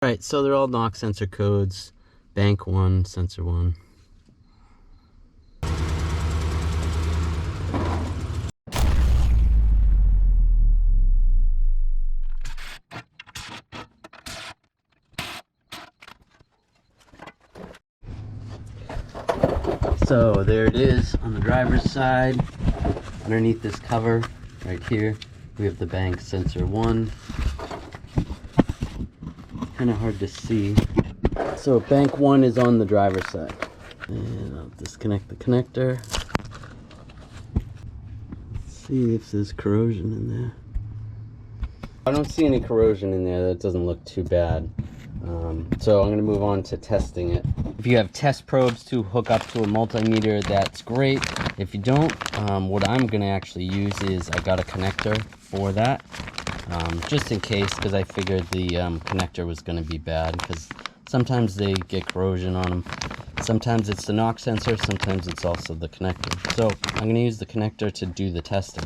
Alright, so they're all knock sensor codes. Bank 1, sensor 1. So there it is on the driver's side. Underneath this cover right here, we have the bank sensor 1. Kind of hard to see. So bank 1 is on the driver's side. And I'll disconnect the connector. Let's see if there's corrosion in there. I don't see any corrosion in there. That doesn't look too bad. So I'm going to move on to testing it. If you have test probes to hook up to a multimeter, that's great. If you don't, what I'm going to actually use is I got a connector for that. Just in case, because I figured the connector was going to be bad, because sometimes they get corrosion on them. Sometimes it's the knock sensor, sometimes it's also the connector. So I'm going to use the connector to do the testing.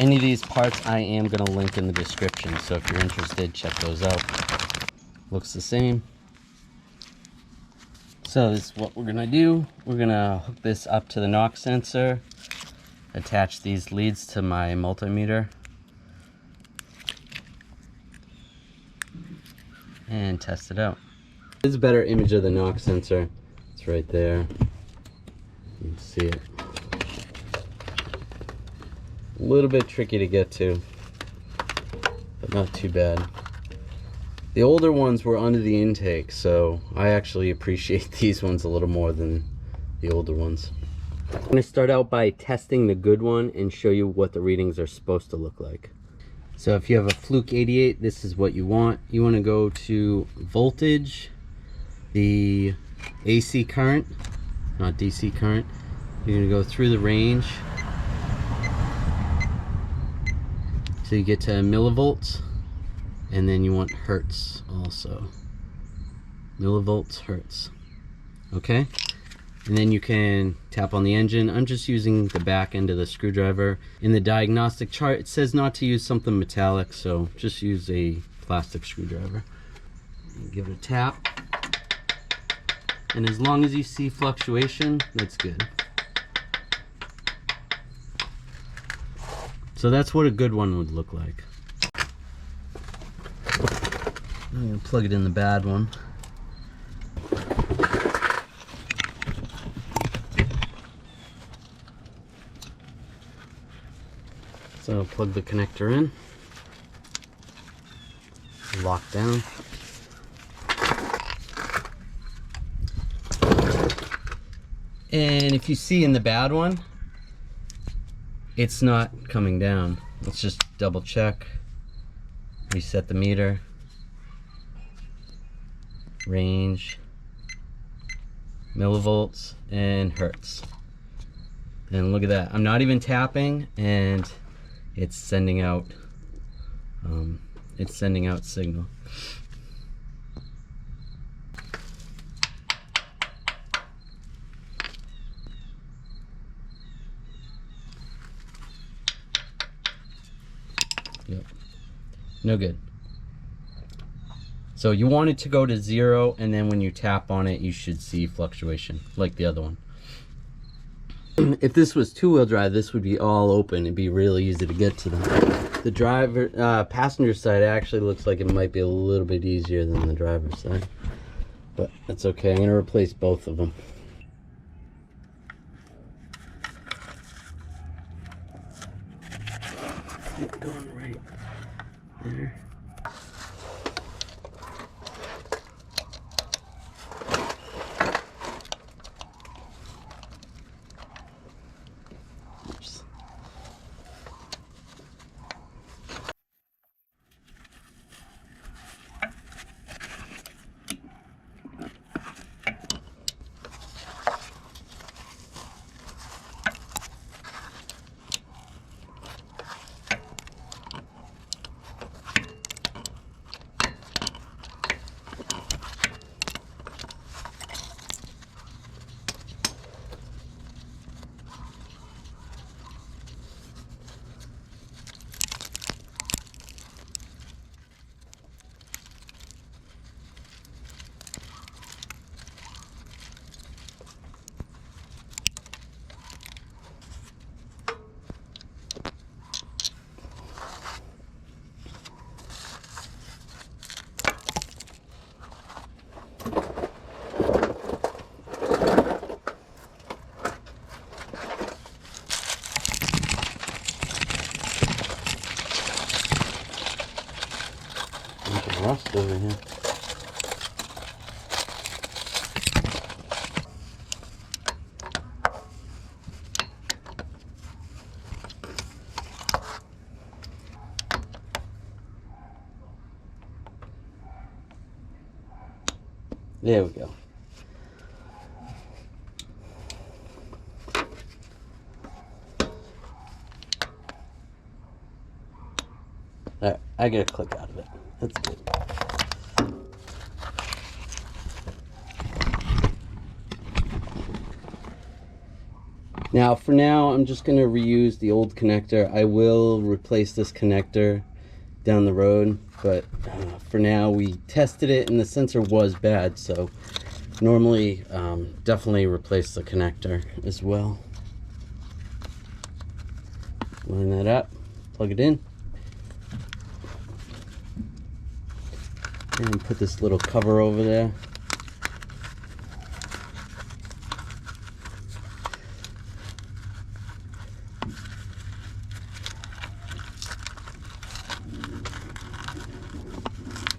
Any of these parts I am going to link in the description, so if you're interested, check those out. Looks the same. So this is what we're going to do. We're going to hook this up to the knock sensor, attach these leads to my multimeter, and test it out. This is a better image of the knock sensor. It's right there. You can see it. A little bit tricky to get to, but not too bad. The older ones were under the intake, so I actually appreciate these ones a little more than the older ones. I'm going to start out by testing the good one and show you what the readings are supposed to look like. So if you have a Fluke 88, this is what you want. You want to go to voltage, the AC current, not DC current. You're going to go through the range. So you get to millivolts, and then you want hertz also. Millivolts, hertz. Okay? And then you can tap on the engine. I'm just using the back end of the screwdriver. In the diagnostic chart, it says not to use something metallic, so just use a plastic screwdriver. And give it a tap. And as long as you see fluctuation, that's good. So that's what a good one would look like. I'm going to plug it in the bad one. So plug the connector in, lock down. And if you see in the bad one, it's not coming down. Let's just double check. Reset the meter. Range, millivolts, and hertz. And look at that. I'm not even tapping, and it's sending out signal. Yep. No good. So you want it to go to 0, and then when you tap on it, you should see fluctuation, like the other one. If this was two-wheel drive, this would be all open. It'd be really easy to get to them. The passenger side actually looks like it might be a little bit easier than the driver's side. But that's okay. I'm going to replace both of them. Going right there. There we go. Alright, I get a click out of it. That's good. Now, for now, I'm just going to reuse the old connector. I will replace this connector down the road, but for now, we tested it and the sensor was bad, so normally definitely replace the connector as well. Line that up, plug it in, and put this little cover over there.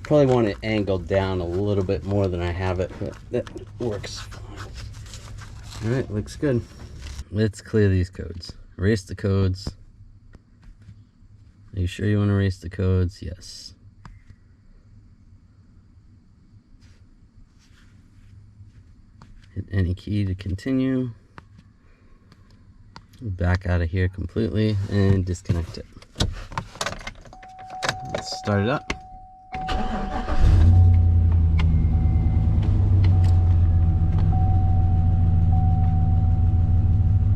Probably want it angled down a little bit more than I have it, but that works fine. Alright, looks good. Let's clear these codes. Erase the codes. Are you sure you want to erase the codes? Yes. Hit any key to continue. Back out of here completely and disconnect it. Let's start it up.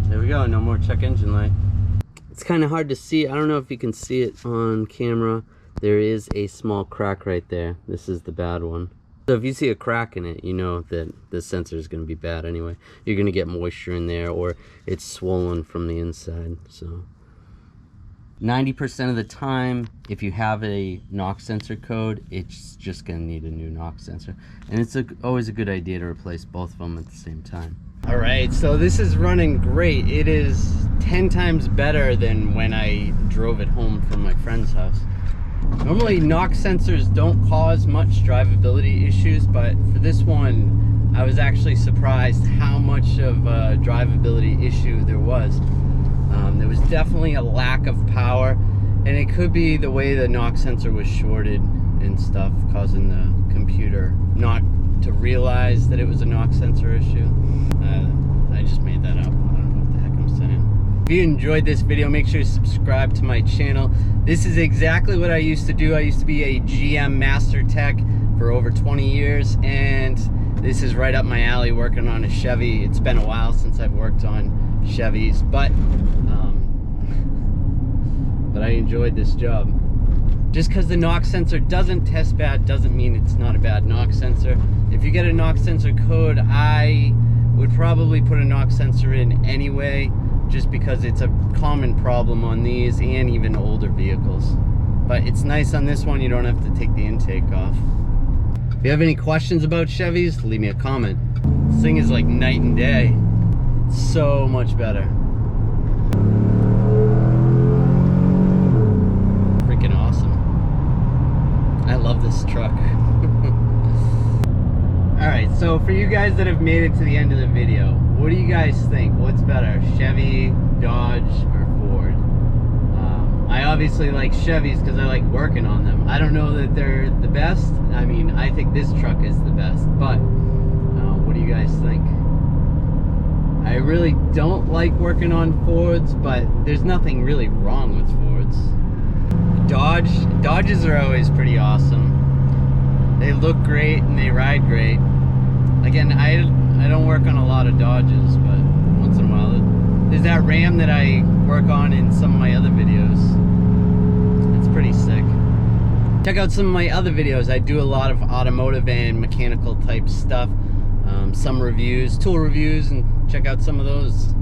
There we go, no more check engine light. It's kind of hard to see. I don't know if you can see it on camera. There is a small crack right there. This is the bad one. So if you see a crack in it, you know that the sensor is going to be bad anyway. You're going to get moisture in there, or it's swollen from the inside. So 90% of the time, if you have a knock sensor code, it's just going to need a new knock sensor. And it's always a good idea to replace both of them at the same time. All right, so this is running great. It is 10 times better than when I drove it home from my friend's house. Normally, knock sensors don't cause much drivability issues, but for this one, I was actually surprised how much of a drivability issue there was. There was definitely a lack of power, and it could be the way the knock sensor was shorted and stuff, causing the computer not to realize that it was a knock sensor issue. I just made that up. I don't know what the heck I'm saying. If you enjoyed this video, make sure to subscribe to my channel. This is exactly what I used to do. I used to be a GM Master Tech for over 20 years, and this is right up my alley, working on a Chevy. It's been a while since I've worked on Chevys, but I enjoyed this job. Just because the knock sensor doesn't test bad doesn't mean it's not a bad knock sensor. If you get a knock sensor code, I would probably put a knock sensor in anyway, just because it's a common problem on these and even older vehicles. But it's nice on this one, you don't have to take the intake off. If you have any questions about Chevys, leave me a comment. This thing is like night and day. It's so much better. Freaking awesome. I love this truck. Alright, so for you guys that have made it to the end of the video, what do you guys think? What's better, Chevy, Dodge, or Ford? I obviously like Chevys because I like working on them. I don't know that they're the best. I mean, I think this truck is the best, but what do you guys think? I really don't like working on Fords, but there's nothing really wrong with Fords. Dodges are always pretty awesome. They look great and they ride great. Again, I don't work on a lot of Dodges, but once in a while. There's that Ram that I work on in some of my other videos. It's pretty sick. Check out some of my other videos. I do a lot of automotive and mechanical type stuff. Some reviews, tool reviews, and check out some of those.